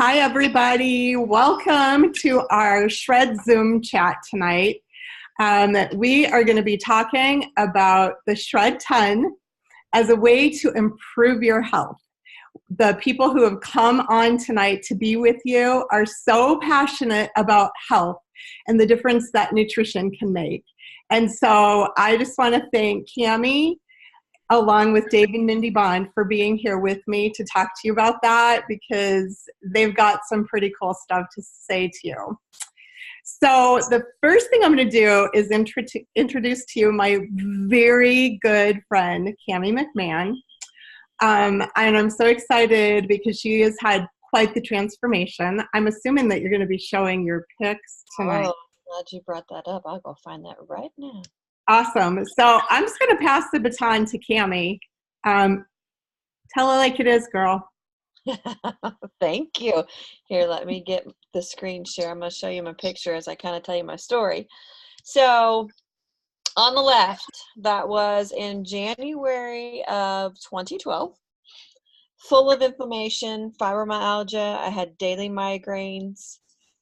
Hi, everybody. Welcome to our Shred Zoom chat tonight. We are going to be talking about the Shred Ton as a way to improve your health. The people who have come on tonight to be with you are so passionate about health and the difference that nutrition can make. And so I just want to thank Cami along with Dave and Mindy Bond for being here with me to talk to you about that, because they've got some pretty cool stuff to say to you. So the first thing I'm going to do is introduce to you my very good friend, Cami McMahon. And I'm so excited because she has had quite the transformation. I'm assuming that you're going to be showing your pics tonight. Oh, glad you brought that up. I'll go find that right now. Awesome. So I'm just going to pass the baton to Cami. Tell her like it is, girl. Thank you. Here, let me get the screen share. I'm going to show you my picture as I kind of tell you my story. So on the left, that was in January of 2012. Full of inflammation, fibromyalgia. I had daily migraines.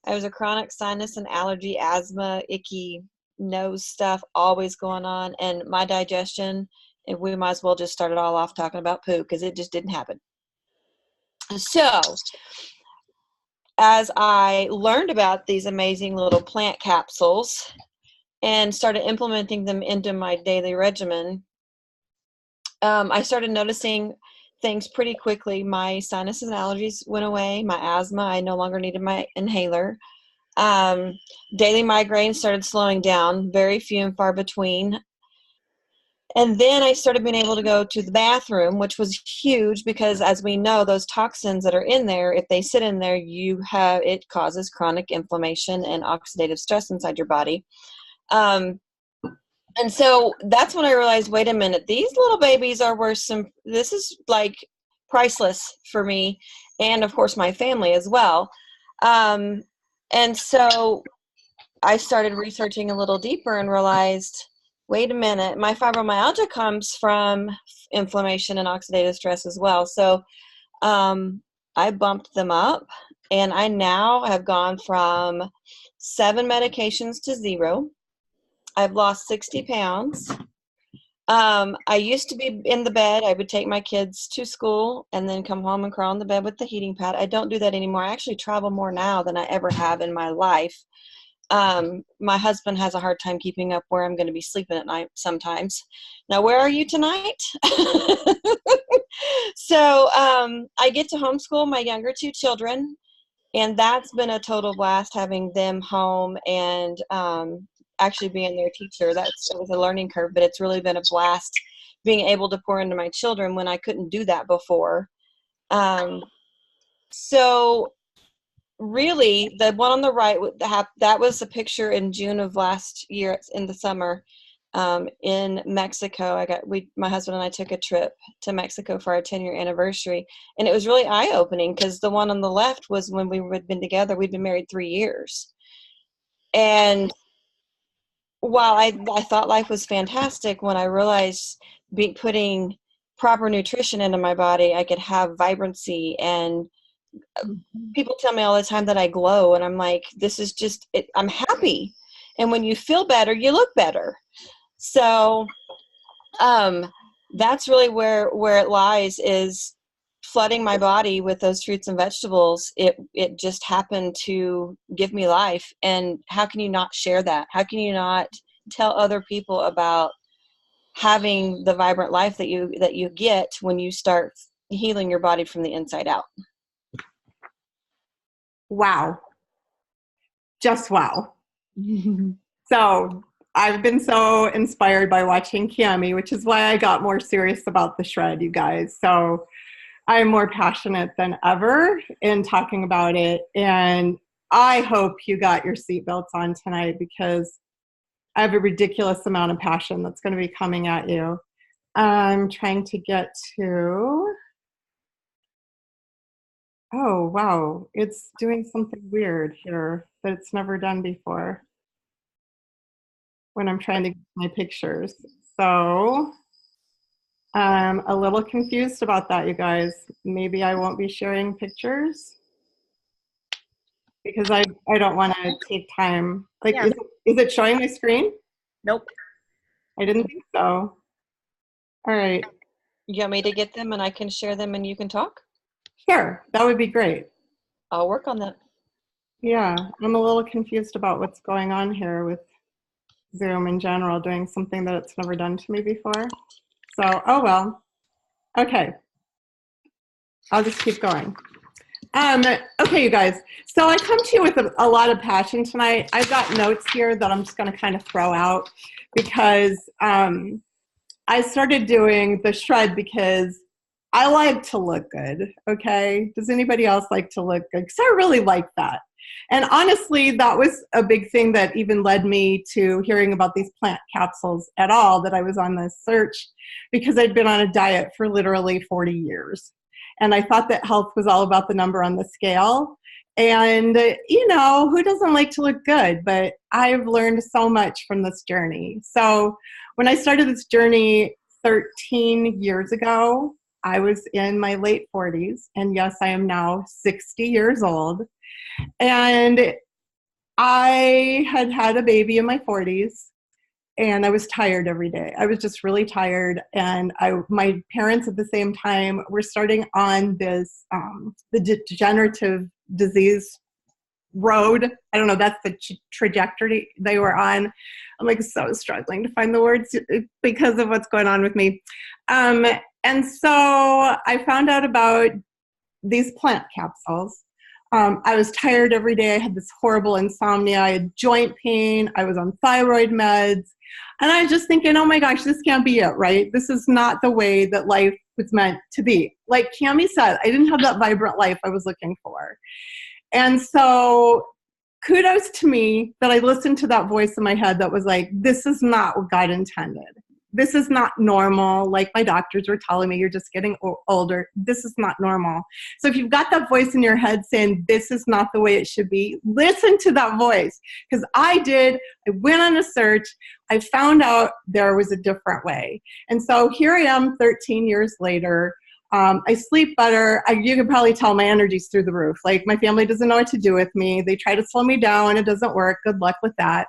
I was a chronic sinus and allergy, asthma, icky nose stuff always going on. And my digestion, and we might as well just start it all off talking about poo because it just didn't happen. So as I learned about these amazing little plant capsules and started implementing them into my daily regimen, I started noticing things pretty quickly. My sinuses and allergies went away. My asthma, I no longer needed my inhaler. Daily migraines started slowing down, very few and far between. And then I started being able to go to the bathroom, which was huge because, as we know, those toxins that are in there, if they sit in there, it causes chronic inflammation and oxidative stress inside your body. And so that's when I realized, wait a minute, these little babies are worth this is like priceless for me. And of course my family as well. And so I started researching a little deeper and realized, wait a minute, my fibromyalgia comes from inflammation and oxidative stress as well. So I bumped them up, and I now have gone from 7 medications to 0. I've lost 60 pounds. I used to be in the bed. I would take my kids to school and then come home and crawl in the bed with the heating pad. I don't do that anymore. I actually travel more now than I ever have in my life. My husband has a hard time keeping up where I'm going to be sleeping at night sometimes. Now, where are you tonight? So I get to homeschool my younger 2 children, and that's been a total blast having them home and actually being their teacher. It was a learning curve, but it's really been a blast being able to pour into my children when I couldn't do that before. So really, the one on the right, that was a picture in June of last year in the summer in Mexico. My husband and I took a trip to Mexico for our 10-year anniversary, and it was really eye-opening because the one on the left was when we had been together. We'd been married 3 years. And while I thought life was fantastic, when I realized putting proper nutrition into my body, I could have vibrancy. And people tell me all the time that I glow, and I'm like, this is just it. I'm happy. And when you feel better, you look better. So that's really where it lies, is flooding my body with those fruits and vegetables. It just happened to give me life. And how can you not share that? How can you not tell other people about having the vibrant life that you get when you start healing your body from the inside out? Wow. Just wow. So I've been so inspired by watching Cami, which is why I got more serious about the shred, you guys. So I'm more passionate than ever in talking about it. And I hope you got your seatbelts on tonight, because I have a ridiculous amount of passion that's going to be coming at you. I'm trying to get to... Oh, wow. It's doing something weird here that it's never done before when I'm trying to get my pictures. So I'm a little confused about that, you guys. Maybe I won't be sharing pictures. because I don't want to take time. Like, Yeah. is it showing my screen? Nope. I didn't think so. All right. You want me to get them and I can share them and you can talk? Sure. That would be great. I'll work on that. Yeah. I'm a little confused about what's going on here with Zoom in general, doing something that it's never done to me before. So, oh well. Okay. I'll just keep going. Okay, you guys. So I come to you with a lot of passion tonight. I've got notes here that I'm just going to kind of throw out because I started doing the shred because I like to look good, okay? Does anybody else like to look good? Because I really like that. And honestly, that was a big thing that even led me to hearing about these plant capsules at all, that I was on this search because I'd been on a diet for literally 40 years. And I thought that health was all about the number on the scale. And, you know, who doesn't like to look good? But I've learned so much from this journey. So when I started this journey 13 years ago, I was in my late 40s. And yes, I am now 60 years old. And I had had a baby in my 40s. And I was tired every day. I was just really tired. And my parents at the same time were starting on this, the degenerative disease road. I don't know, that's the trajectory they were on. I'm like so struggling to find the words because of what's going on with me. And so I found out about these plant capsules. I was tired every day. I had this horrible insomnia. I had joint pain. I was on thyroid meds. And I was just thinking, oh my gosh, this can't be it, right? This is not the way that life was meant to be. Like Cami said, I didn't have that vibrant life I was looking for. And so kudos to me that I listened to that voice in my head that was like, this is not what God intended. This is not normal. Like my doctors were telling me, you're just getting older. This is not normal. So if you've got that voice in your head saying, this is not the way it should be, listen to that voice. Because I did. I went on a search. I found out there was a different way. And so here I am 13 years later. I sleep better. You can probably tell my energy's through the roof. Like my family doesn't know what to do with me. They try to slow me down. It doesn't work. Good luck with that.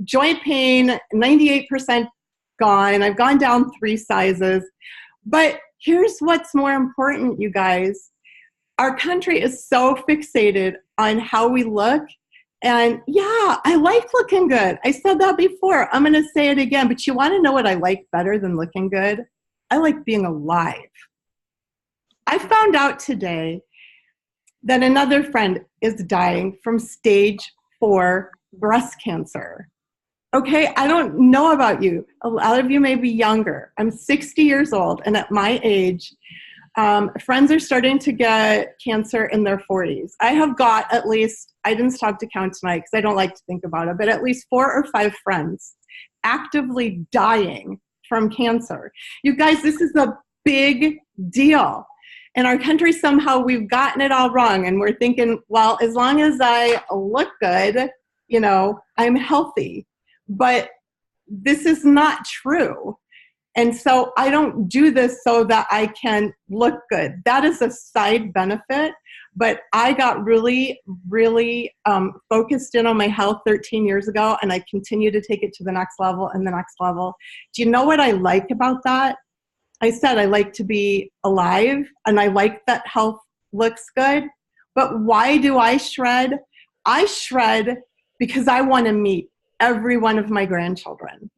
Joint pain, 98% gone. I've gone down 3 sizes. But here's what's more important, you guys. Our country is so fixated on how we look. And yeah, I like looking good. I said that before. I'm going to say it again. But you want to know what I like better than looking good? I like being alive. I found out today that another friend is dying from stage 4 breast cancer. Okay, I don't know about you. A lot of you may be younger. I'm 60 years old, and at my age, friends are starting to get cancer in their 40s. I have got at least, I didn't stop to count tonight because I don't like to think about it, but at least 4 or 5 friends actively dying from cancer. You guys, this is a big deal. In our country, somehow we've gotten it all wrong, and we're thinking, well, as long as I look good, you know, I'm healthy. But this is not true. And so I don't do this so that I can look good. That is a side benefit. But I got really, really focused in on my health 13 years ago, and I continue to take it to the next level and the next level. Do you know what I like about that? I said I like to be alive, and I like that health looks good. But why do I shred? I shred because I want to meet every one of my grandchildren.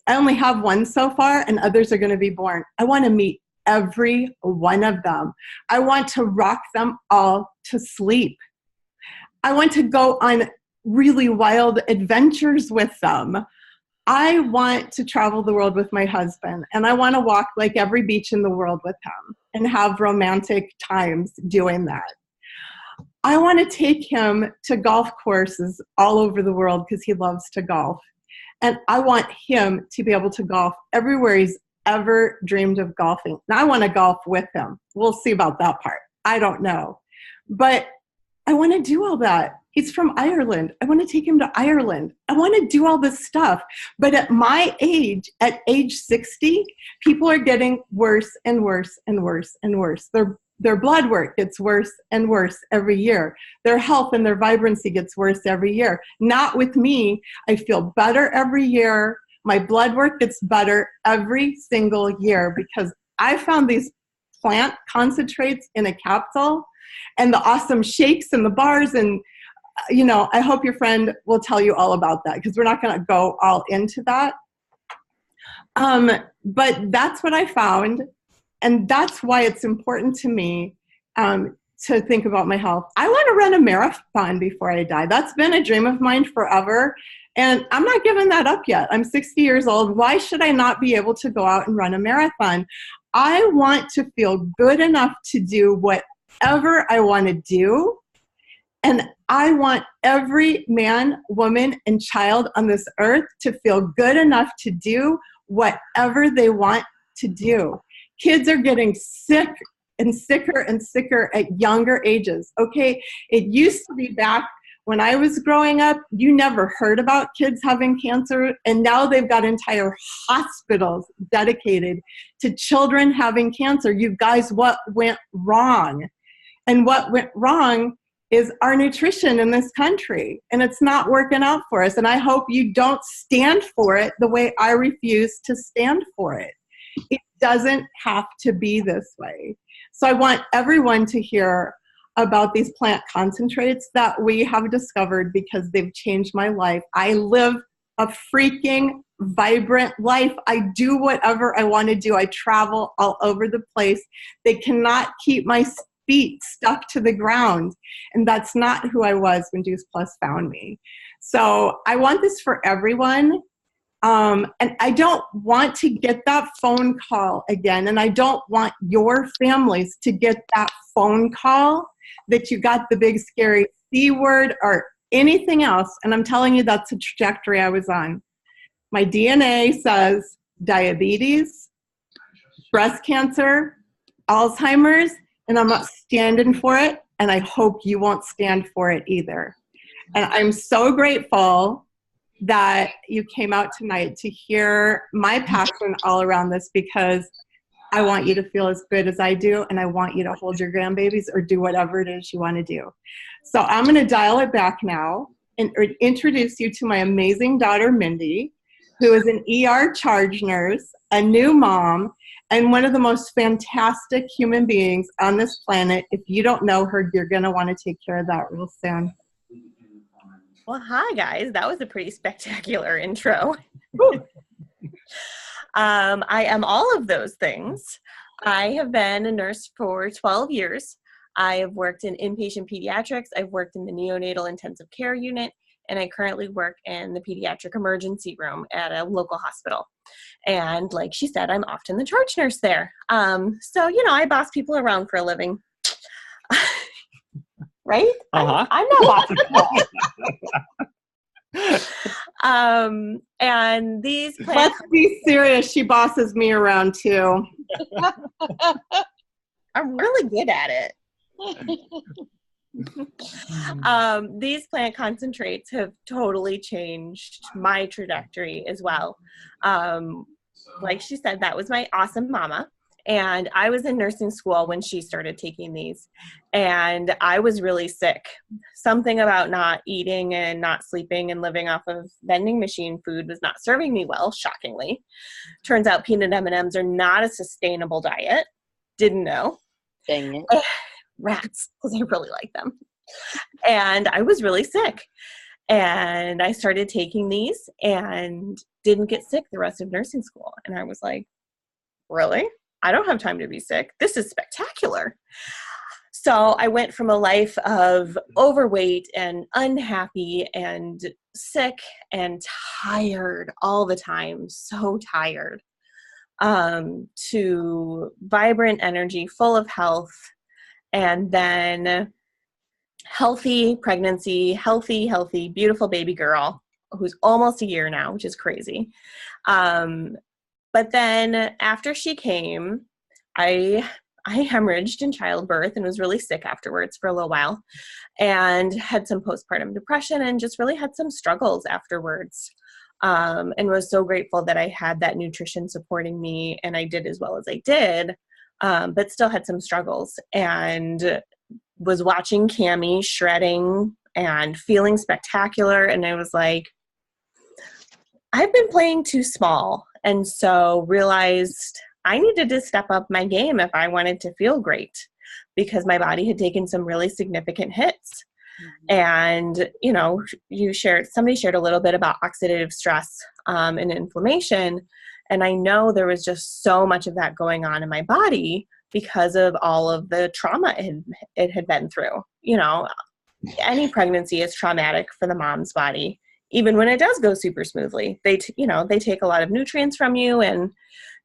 I only have one so far, and others are going to be born. I want to meet every one of them. I want to rock them all to sleep. I want to go on really wild adventures with them. I want to travel the world with my husband, and I want to walk like every beach in the world with him and have romantic times doing that. I want to take him to golf courses all over the world because he loves to golf. And I want him to be able to golf everywhere he's ever dreamed of golfing. Now, I want to golf with him. We'll see about that part. I don't know. But I want to do all that. He's from Ireland. I want to take him to Ireland. I want to do all this stuff. But at my age, at age 60, people are getting worse and worse and worse and worse. their blood work gets worse and worse every year. Their health and their vibrancy gets worse every year. Not with me. I feel better every year. My blood work gets better every single year because I found these plant concentrates in a capsule and the awesome shakes and the bars. And, I hope your friend will tell you all about that because we're not going to go all into that. But that's what I found. And that's why it's important to me to think about my health. I want to run a marathon before I die. That's been a dream of mine forever. And I'm not giving that up yet. I'm 60 years old. Why should I not be able to go out and run a marathon? I want to feel good enough to do whatever I want to do. And I want every man, woman, and child on this earth to feel good enough to do whatever they want to do. Kids are getting sick and sicker and sicker at younger ages. Okay, it used to be back when I was growing up, you never heard about kids having cancer, and now they've got entire hospitals dedicated to children having cancer. You guys, what went wrong? And what went wrong is our nutrition in this country, and it's not working out for us. And I hope you don't stand for it the way I refuse to stand for it. It doesn't have to be this way. So I want everyone to hear about these plant concentrates that we have discovered because they've changed my life. I live a freaking vibrant life. I do whatever I want to do. I travel all over the place. They cannot keep my feet stuck to the ground. And that's not who I was when Juice Plus found me. So I want this for everyone. And I don't want to get that phone call again. And I don't want your families to get that phone call that you got the big scary C word or anything else. And I'm telling you, that's the trajectory I was on. My DNA says diabetes, breast cancer, Alzheimer's, and I'm not standing for it. And I hope you won't stand for it either. And I'm so grateful that you came out tonight to hear my passion all around this, because I want you to feel as good as I do, and I want you to hold your grandbabies or do whatever it is you want to do. So I'm going to dial it back now and introduce you to my amazing daughter, Mindy, who is an ER charge nurse, a new mom, and one of the most fantastic human beings on this planet. If you don't know her, you're going to want to take care of that real soon. Well, hi, guys. That was a pretty spectacular intro. I am all of those things. I have been a nurse for 12 years. I have worked in inpatient pediatrics. I've worked in the neonatal intensive care unit, and I currently work in the pediatric emergency room at a local hospital. And like she said, I'm often the charge nurse there. So, I boss people around for a living. Right? Uh-huh. I'm not bossing people. And these plants. Let's be serious. She bosses me around too. I'm really good at it. These plant concentrates have totally changed my trajectory as well. Like she said, that was my awesome mama. And I was in nursing school when she started taking these. And I was really sick. Something about not eating and not sleeping and living off of vending machine food was not serving me well, shockingly. Turns out peanut M&Ms are not a sustainable diet. Didn't know. Dang it. Rats, because I really like them. And I was really sick. And I started taking these and didn't get sick the rest of nursing school. And I was like, really? I don't have time to be sick. This is spectacular. So I went from a life of overweight and unhappy and sick and tired all the time, so tired, to vibrant energy, full of health, and then healthy pregnancy, healthy, beautiful baby girl who's almost a year now, which is crazy. But then after she came, I hemorrhaged in childbirth and was really sick afterwards for a little while, and had some postpartum depression and just really had some struggles afterwards, and was so grateful that I had that nutrition supporting me and I did as well as I did. but still had some struggles, and was watching Cami shredding and feeling spectacular. And I was like, I've been playing too small. And so realized I needed to step up my game if I wanted to feel great, because my body had taken some really significant hits. And, somebody shared a little bit about oxidative stress and inflammation. And I know there was just so much of that going on in my body because of all of the trauma it had been through. Any pregnancy is traumatic for the mom's body, even when it does go super smoothly. They take a lot of nutrients from you, and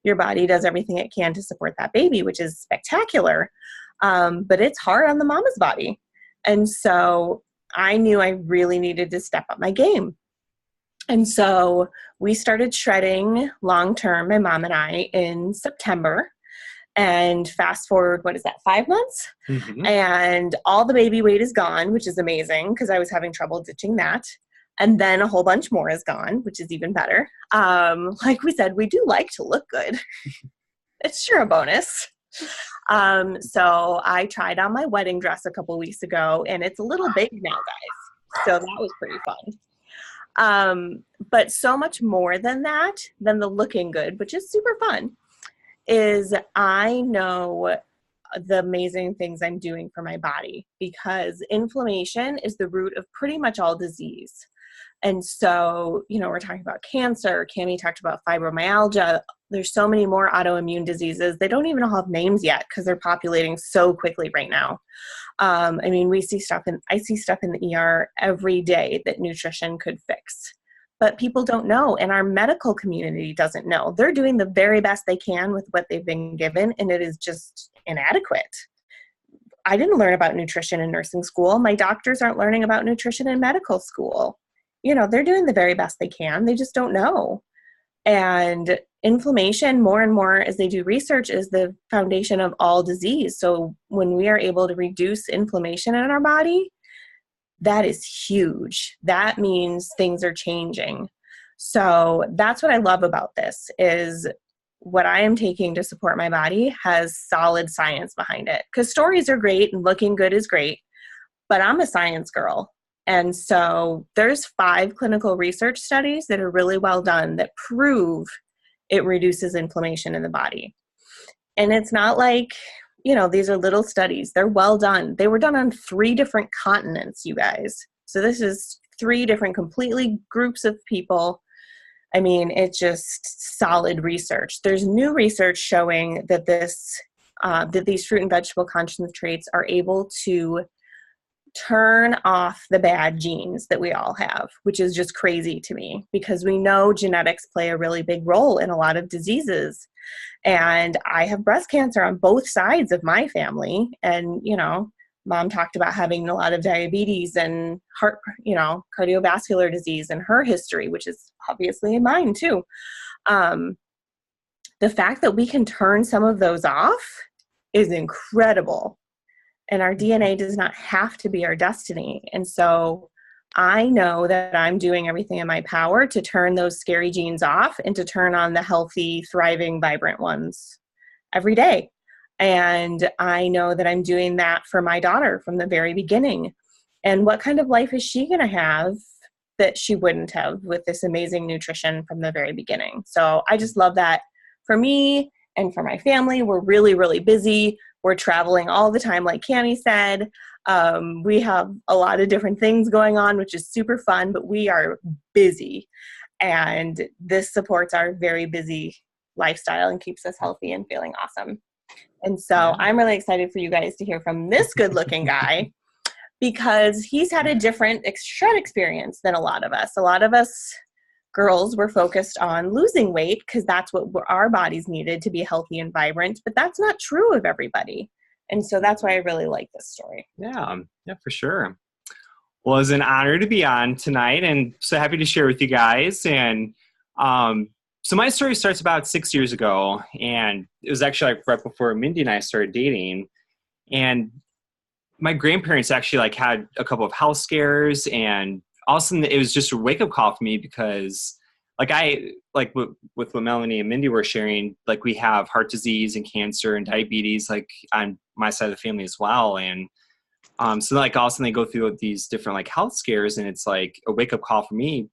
your body does everything it can to support that baby, which is spectacular. But it's hard on the mama's body. And so I knew I really needed to step up my game. And so we started shredding long-term, my mom and I, in September. And fast forward, 5 months? Mm-hmm. And all the baby weight is gone, which is amazing because I was having trouble ditching that. And then a whole bunch more is gone, which is even better. Like we said, we do like to look good. It's sure a bonus. So I tried on my wedding dress a couple weeks ago, and it's a little big now, guys. So that was pretty fun. But so much more than that, than the looking good, which is super fun, is I know the amazing things I'm doing for my body, because inflammation is the root of pretty much all disease. And so, we're talking about cancer. Cami talked about fibromyalgia. There's so many more autoimmune diseases. They don't even all have names yet because they're populating so quickly right now. I see stuff in the ER every day that nutrition could fix. But people don't know, and our medical community doesn't know. They're doing the very best they can with what they've been given, and it is just inadequate. I didn't learn about nutrition in nursing school. My doctors aren't learning about nutrition in medical school. They're doing the very best they can. They just don't know. And inflammation, more and more as they do research, is the foundation of all disease. So when we are able to reduce inflammation in our body, that is huge. That means things are changing. So that's what I love about this, is what I am taking to support my body has solid science behind it. Because stories are great and looking good is great, but I'm a science girl. And so there's 5 clinical research studies that are really well done that prove it reduces inflammation in the body. And it's not like, these are little studies. They're well done. They were done on 3 different continents, you guys. So this is 3 different completely groups of people. It's just solid research. There's new research showing that that these fruit and vegetable concentrates are able to turn off the bad genes that we all have, which is just crazy to me, because we know genetics play a really big role in a lot of diseases. And I have breast cancer on both sides of my family. And, mom talked about having a lot of diabetes and heart, cardiovascular disease in her history, which is obviously mine too. The fact that we can turn some of those off is incredible. And our DNA does not have to be our destiny. And so I know that I'm doing everything in my power to turn those scary genes off and to turn on the healthy, thriving, vibrant ones every day. And I know that I'm doing that for my daughter from the very beginning. And what kind of life is she going to have that she wouldn't have with this amazing nutrition from the very beginning? So I just love that for me and for my family. We're really, really busy. We're traveling all the time, like Cami said. We have a lot of different things going on, which is super fun, but we are busy. And this supports our very busy lifestyle and keeps us healthy and feeling awesome. And so I'm really excited for you guys to hear from this good-looking guy, because he's had a different shred experience than a lot of us. A lot of us girls were focused on losing weight because that's what our bodies needed to be healthy and vibrant, but that's not true of everybody. And so that's why I really like this story. Yeah, for sure. Well, it's an honor to be on tonight, and so happy to share with you guys. And so my story starts about 6 years ago, and it was actually like right before Mindy and I started dating. And my grandparents actually had a couple of health scares, and all of a sudden it was just a wake-up call for me, because like with what Melanie and Mindy were sharing, like we have heart disease and cancer and diabetes, like on my side of the family as well. And so like all of a sudden they go through these different like health scares, and it's like a wake up call for me,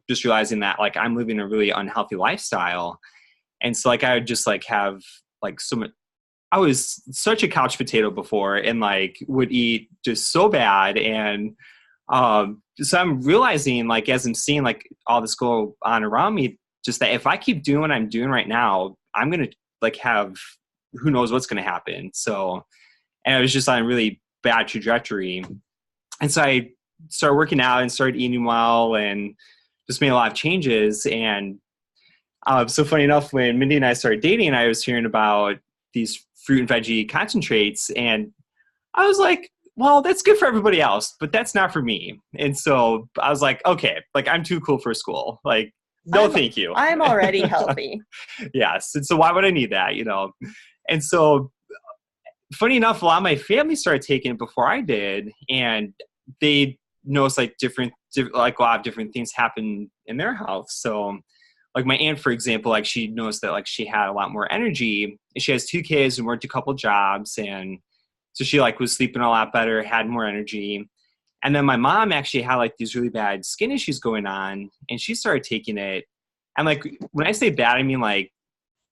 just realizing that like I'm living a really unhealthy lifestyle. And so like I would just like have like so much, I was such a couch potato before, and like would eat just so bad. And so I'm realizing, like, as I'm seeing like all this go on around me, just that if I keep doing what I'm doing right now, I'm going to like have, who knows what's going to happen. So, and it was just on a really bad trajectory. And so I started working out and started eating well and just made a lot of changes. And so funny enough, when Mindy and I started dating, I was hearing about these fruit and veggie concentrates, and I was like, well, that's good for everybody else, but that's not for me. And so I was like, okay, like I'm too cool for school. Like, no, thank you. I'm already healthy. Yes. And so why would I need that, you know? And so funny enough, a lot of my family started taking it before I did, and they noticed like like a lot of different things happen in their health. So like my aunt, for example, like she noticed that like she had a lot more energy, and she has 2 kids and worked a couple jobs. And so she like was sleeping a lot better, had more energy. And then my mom actually had like these really bad skin issues going on, and she started taking it. And like, when I say bad, I mean like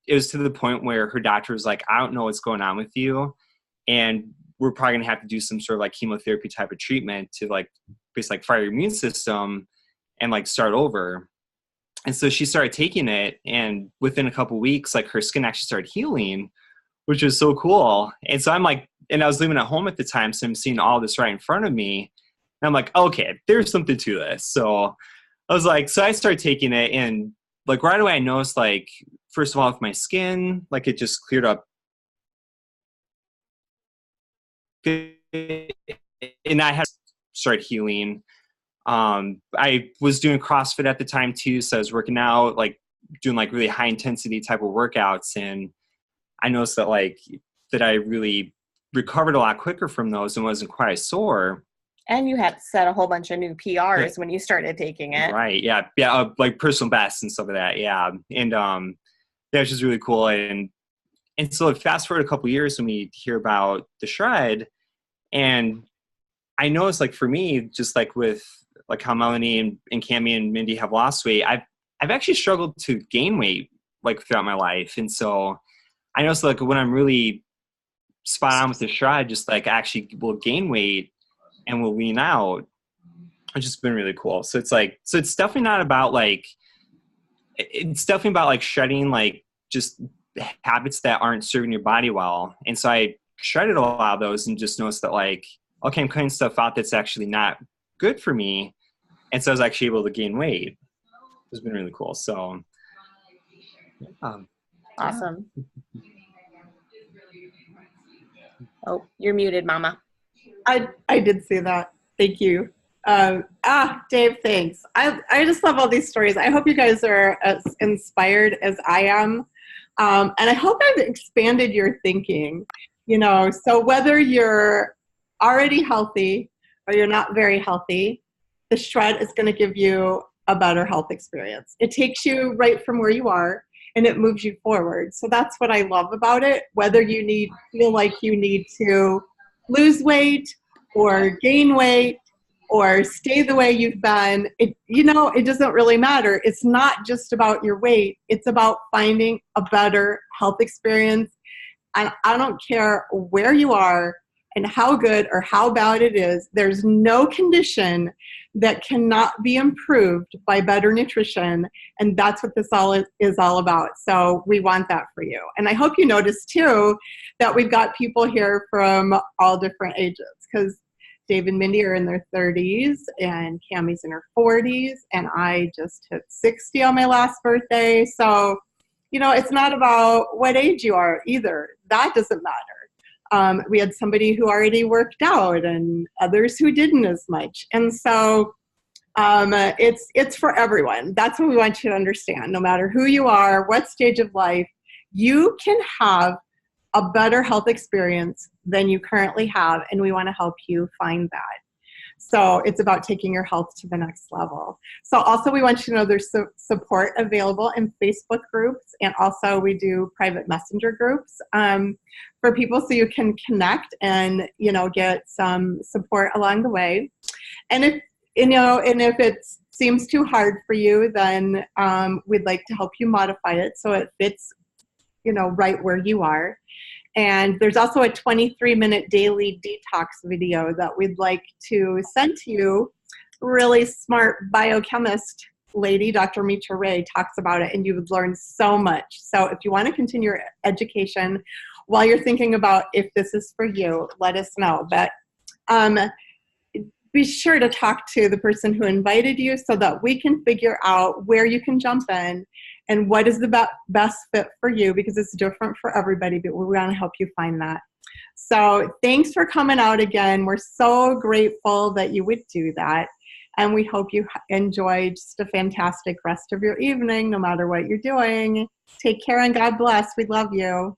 it was to the point where her doctor was like, I don't know what's going on with you, and we're probably gonna have to do some sort of like chemotherapy type of treatment to like basically like fire your immune system and like start over. And so she started taking it, and within a couple of weeks, like her skin actually started healing, which was so cool. And so I'm like, and I was living at home at the time, so I'm seeing all this right in front of me. And I'm like, okay, there's something to this. So I was like, so I started taking it, and like right away I noticed, like, first of all, with my skin, like it just cleared up. And I had started healing. I was doing CrossFit at the time too, so I was working out, like doing like really high intensity type of workouts, and I noticed that like that I really recovered a lot quicker from those and wasn't quite as sore. And you had set a whole bunch of new PRs when you started taking it. Right. Yeah. Yeah. Like personal bests and stuff like that. Yeah. And yeah, it's just really cool. And so fast forward a couple of years when we hear about the Shred, and I noticed like for me, just like with like how Melanie and Cami and Mindy have lost weight, I've actually struggled to gain weight like throughout my life. And so I noticed like when I'm really spot on with the Shred, just like actually will gain weight and will lean out, which has been really cool. So it's like, so it's definitely not about like, it's definitely about like shredding, like just habits that aren't serving your body well. And so I shredded a lot of those and just noticed that like, okay, I'm cutting stuff out that's actually not good for me. And so I was actually able to gain weight. It's been really cool. So awesome. Oh, you're muted, Mama. I did see that. Thank you. Dave, thanks. I just love all these stories. I hope you guys are as inspired as I am. And I hope I've expanded your thinking, you know, so whether you're already healthy or you're not very healthy, the Shred is going to give you a better health experience. It takes you right from where you are and it moves you forward. So that's what I love about it. Whether you feel like you need to lose weight or gain weight or stay the way you've been, it doesn't really matter. It's not just about your weight. It's about finding a better health experience. And I don't care where you are and how good or how bad it is. There's no condition that cannot be improved by better nutrition. And that's what this all is all about. So we want that for you. And I hope you notice too that we've got people here from all different ages, because Dave and Mindy are in their 30s and Cammie's in her 40s. And I just hit 60 on my last birthday. So, it's not about what age you are either. That doesn't matter. We had somebody who already worked out and others who didn't as much. And so it's for everyone. That's what we want you to understand. No matter who you are, what stage of life, you can have a better health experience than you currently have, and we want to help you find that. So it's about taking your health to the next level. So also we want you to know there's support available in Facebook groups, and also we do private messenger groups for people so you can connect and, get some support along the way. And if it seems too hard for you, then we'd like to help you modify it so it fits, right where you are. And there's also a 23-minute daily detox video that we'd like to send to you. Really smart biochemist lady, Dr. Mitra Ray, talks about it, and you would learn so much. So if you want to continue your education while you're thinking about if this is for you, let us know. But be sure to talk to the person who invited you so that we can figure out where you can jump in and what is the best fit for you, because it's different for everybody, but we want to help you find that. So thanks for coming out again. We're so grateful that you would do that. And we hope you enjoy just a fantastic rest of your evening, no matter what you're doing. Take care and God bless. We love you.